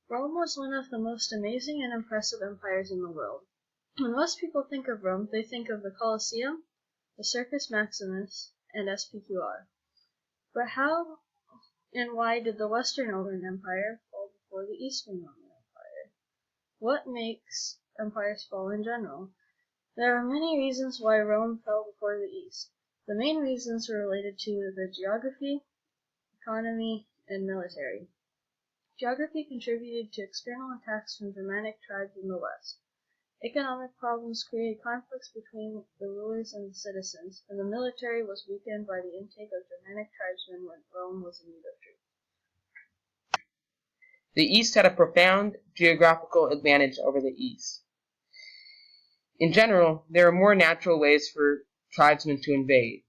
Rome was one of the most amazing and impressive empires in the world. When most people think of Rome, they think of the Colosseum, the Circus Maximus, and SPQR. But how and why did the Western Roman Empire fall before the Eastern Roman Empire? What makes empires fall in general? There are many reasons why Rome fell before the East. The main reasons were related to the geography, economy, and military. Geography contributed to external attacks from Germanic tribes in the West. Economic problems created conflicts between the rulers and the citizens, and the military was weakened by the intake of Germanic tribesmen when Rome was in need of troops. The East had a profound geographical advantage over the East. In general, there are more natural ways for tribesmen to invade.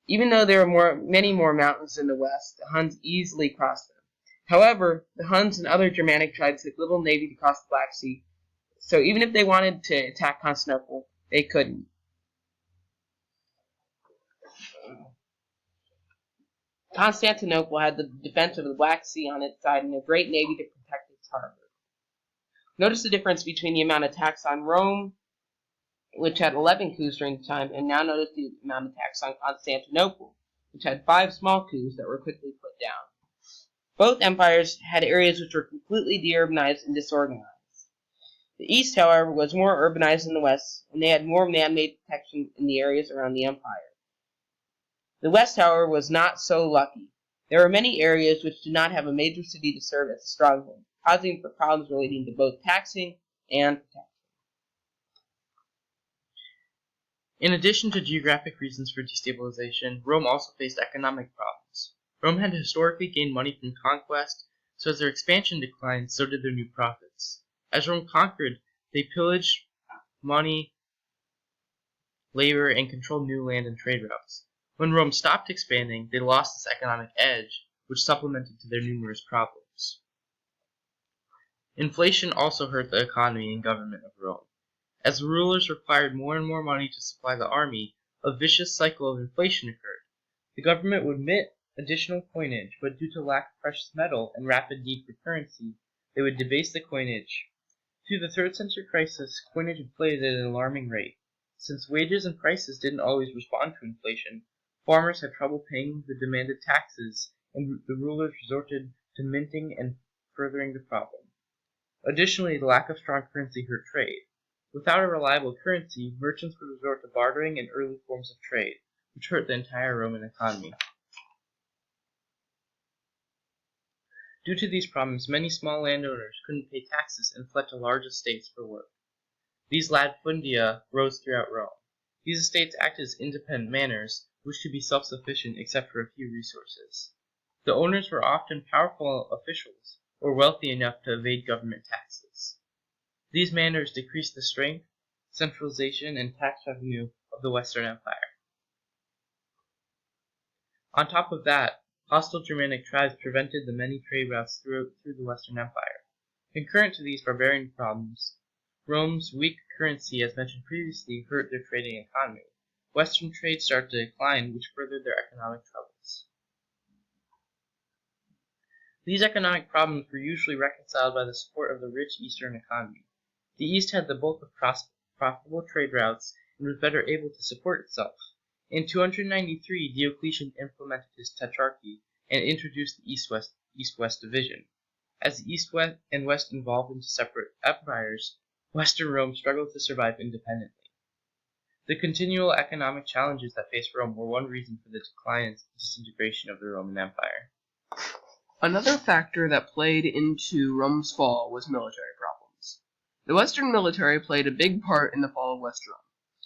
Even though there are many more mountains in the West, the Huns easily crossed them. However, the Huns and other Germanic tribes had little navy to cross the Black Sea, so even if they wanted to attack Constantinople, they couldn't. Constantinople had the defense of the Black Sea on its side and a great navy to protect its harbor. Notice the difference between the amount of attacks on Rome, which had 11 coups during the time, and now notice the amount of attacks on Constantinople, which had 5 small coups that were quickly put down. Both empires had areas which were completely deurbanized and disorganized. The East, however, was more urbanized than the West, and they had more man-made protection in the areas around the empire. The West, however, was not so lucky. There were many areas which did not have a major city to serve as a stronghold, causing problems relating to both taxing and protection. In addition to geographic reasons for destabilization, Rome also faced economic problems. Rome had historically gained money from conquest, so as their expansion declined, so did their new profits. As Rome conquered, they pillaged money, labor, and controlled new land and trade routes. When Rome stopped expanding, they lost this economic edge, which supplemented to their numerous problems. Inflation also hurt the economy and government of Rome. As the rulers required more and more money to supply the army, a vicious cycle of inflation occurred. The government would mint additional coinage, but due to lack of precious metal and rapid need for currency, they would debase the coinage. Through the 3rd century crisis, coinage inflated at an alarming rate. Since wages and prices didn't always respond to inflation, farmers had trouble paying the demanded taxes, and the rulers resorted to minting and furthering the problem. Additionally, the lack of strong currency hurt trade. Without a reliable currency, merchants would resort to bartering and early forms of trade, which hurt the entire Roman economy. Due to these problems, many small landowners couldn't pay taxes and fled to large estates for work. These latifundia rose throughout Rome. These estates acted as independent manors, which could be self-sufficient except for a few resources. The owners were often powerful officials, or wealthy enough to evade government taxes. These manors decreased the strength, centralization, and tax revenue of the Western Empire. On top of that, hostile Germanic tribes prevented the many trade routes through the Western Empire. Concurrent to these barbarian problems, Rome's weak currency, as mentioned previously, hurt their trading economy. Western trade started to decline, which furthered their economic troubles. These economic problems were usually reconciled by the support of the rich Eastern economy. The East had the bulk of profitable trade routes and was better able to support itself. In 293, Diocletian implemented his tetrarchy and introduced the East-West division. As the East and West evolved into separate empires, Western Rome struggled to survive independently. The continual economic challenges that faced Rome were one reason for the decline and disintegration of the Roman Empire. Another factor that played into Rome's fall was military problems. The Western military played a big part in the fall of West Rome.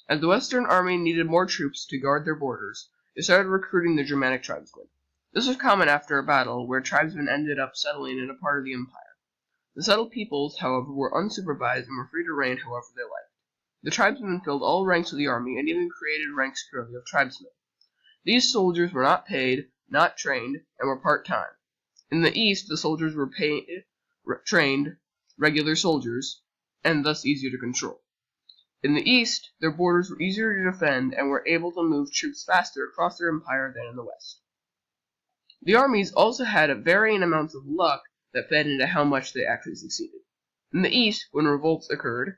As the Western army needed more troops to guard their borders, they started recruiting the Germanic tribesmen. This was common after a battle where tribesmen ended up settling in a part of the empire. The settled peoples, however, were unsupervised and were free to reign however they liked. The tribesmen filled all ranks of the army and even created ranks purely of tribesmen. These soldiers were not paid, not trained, and were part-time. In the East, the soldiers were trained, regular soldiers, and thus easier to control. In the East, their borders were easier to defend and were able to move troops faster across their empire than in the West. The armies also had varying amounts of luck that fed into how much they actually succeeded. In the east, when revolts occurred,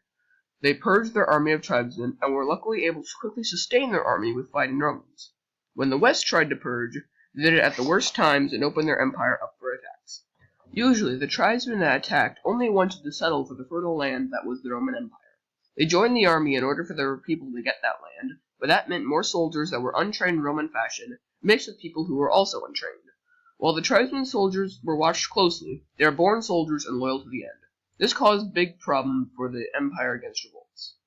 they purged their army of tribesmen and were luckily able to quickly sustain their army with fighting Romans. When the west tried to purge, they did it at the worst times and opened their empire up for attacks. Usually, the tribesmen that attacked only wanted to settle for the fertile land that was the Roman Empire. They joined the army in order for their people to get that land, but that meant more soldiers that were untrained in Roman fashion, mixed with people who were also untrained. While the tribesmen soldiers were watched closely, they were born soldiers and loyal to the end. This caused big problem for the empire against revolts.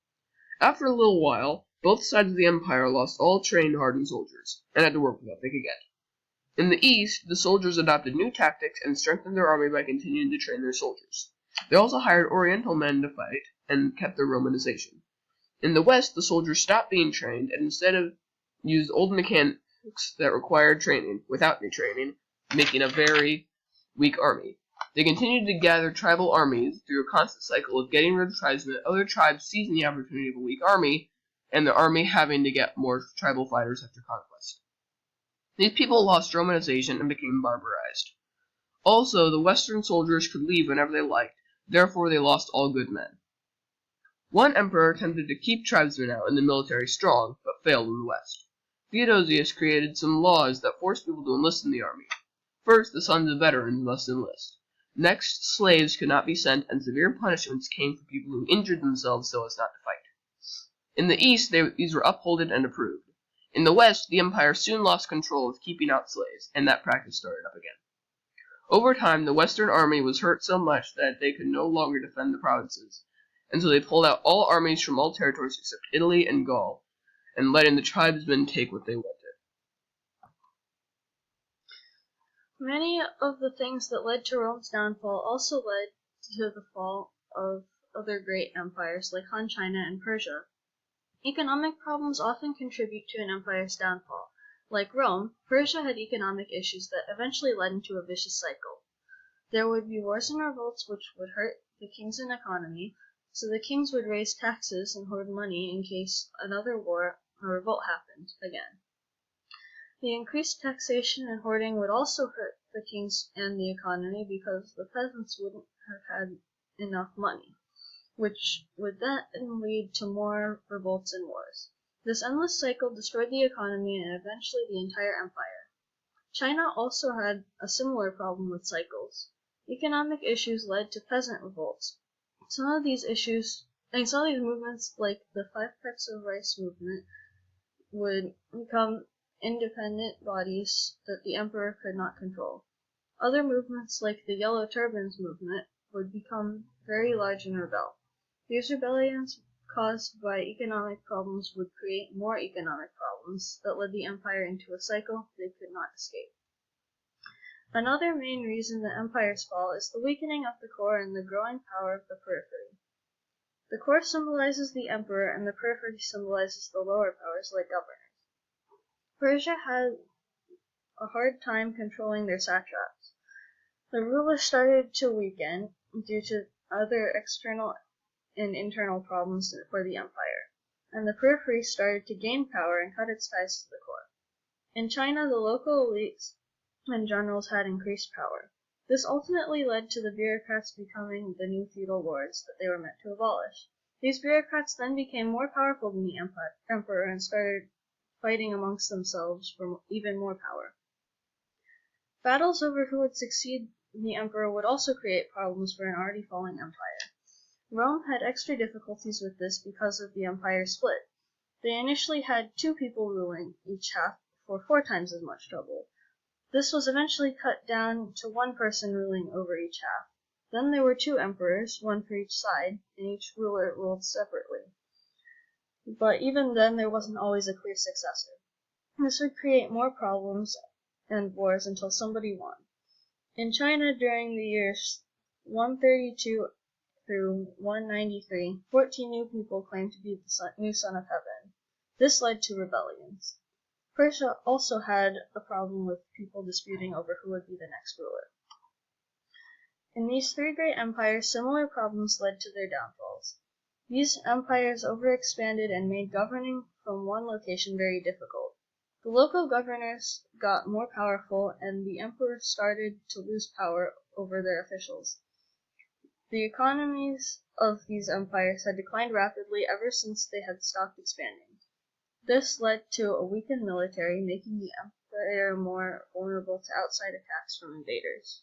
After a little while, both sides of the empire lost all trained, hardened soldiers, and had to work with what they could get. In the east, the soldiers adopted new tactics and strengthened their army by continuing to train their soldiers. They also hired Oriental men to fight and kept their Romanization. In the west, the soldiers stopped being trained and instead of used old mechanics that required training without any training, making a very weak army. They continued to gather tribal armies through a constant cycle of getting rid of tribesmen, other tribes seizing the opportunity of a weak army, and the army having to get more tribal fighters after conquest. These people lost Romanization and became barbarized. Also, the Western soldiers could leave whenever they liked, therefore they lost all good men. One emperor attempted to keep tribesmen out and the military strong, but failed in the West. Theodosius created some laws that forced people to enlist in the army. First, the sons of veterans must enlist. Next, slaves could not be sent, and severe punishments came for people who injured themselves so as not to fight. In the East, these were upholded and approved. In the West, the empire soon lost control of keeping out slaves, and that practice started up again. Over time, the Western army was hurt so much that they could no longer defend the provinces, and so they pulled out all armies from all territories except Italy and Gaul, and letting the tribesmen take what they wanted. Many of the things that led to Rome's downfall also led to the fall of other great empires like Han China and Persia. Economic problems often contribute to an empire's downfall. Like Rome, Persia had economic issues that eventually led into a vicious cycle. There would be wars and revolts which would hurt the king's economy, so the kings would raise taxes and hoard money in case another war or revolt happened again. The increased taxation and hoarding would also hurt the kings and the economy because the peasants wouldn't have had enough money, which would then lead to more revolts and wars. This endless cycle destroyed the economy and eventually the entire empire. China also had a similar problem with cycles. Economic issues led to peasant revolts. Some of these movements, like the Five Pecks of Rice movement, would become independent bodies that the emperor could not control. Other movements, like the Yellow Turbans movement, would become very large and rebel. These rebellions caused by economic problems would create more economic problems that led the empire into a cycle they could not escape. Another main reason that empires fall is the weakening of the core and the growing power of the periphery. The core symbolizes the emperor and the periphery symbolizes the lower powers like governors. Persia had a hard time controlling their satraps. The rulers started to weaken due to other external and internal problems for the empire, and the periphery started to gain power and cut its ties to the core. In China, the local elites and generals had increased power. This ultimately led to the bureaucrats becoming the new feudal lords that they were meant to abolish. These bureaucrats then became more powerful than the emperor and started fighting amongst themselves for even more power. Battles over who would succeed the emperor would also create problems for an already falling empire. Rome had extra difficulties with this because of the empire split. They initially had 2 people ruling each half for 4 times as much trouble. This was eventually cut down to 1 person ruling over each half. Then there were 2 emperors, 1 for each side, and each ruler ruled separately. But even then, there wasn't always a clear successor. This would create more problems and wars until somebody won. In China, during the years 132 through 193, 14 new people claimed to be the new son of heaven. This led to rebellions. Persia also had a problem with people disputing over who would be the next ruler. In these 3 great empires, similar problems led to their downfalls. These empires overexpanded and made governing from one location very difficult. The local governors got more powerful, and the emperor started to lose power over their officials. The economies of these empires had declined rapidly ever since they had stopped expanding. This led to a weakened military, making the empire more vulnerable to outside attacks from invaders.